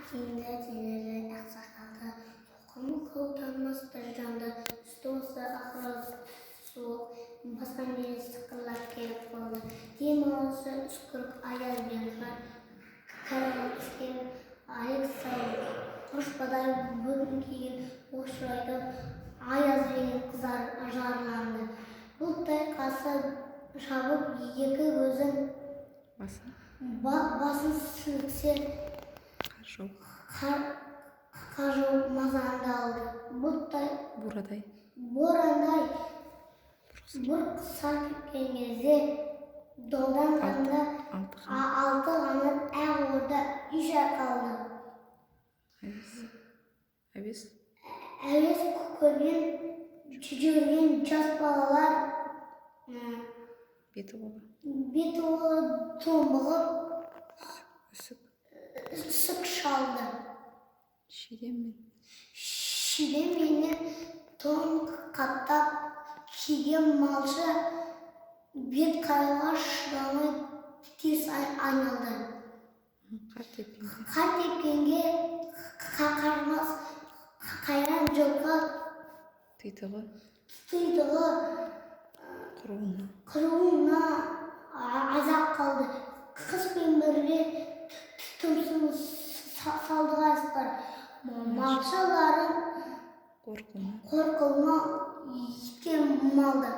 киімді денелі ақсақалды соқымы қолданмас бір жанды үсті осы ақыры суық басқан бері сықырлап келіп қалды. Демалысы үскірік аяз бен кәрі түскен аяқ сайын құрышпадай бөгін киген оқшырайды аяз бен қызар жарланды. Бұлттай қасы шабып екі көзін басын сілксе қажу мазаңды алды. Бұлттай борандай бұрқ сарт кеткен кезде долдан қанды алты қанат ақ орда үй шайқалды. Әуес көрген жүрген жас балалар беті томығып үсік шалды. Шидем мені тон қаттап киген малшы бет қайға шыдамай теріс айналды. Қар тепкенге қармас қайран жылқы тұйдығы қыруына азап қалды. Қыз бен бірге тұмсын салды қасқыр. Малшыларын қорқылма еткен малды.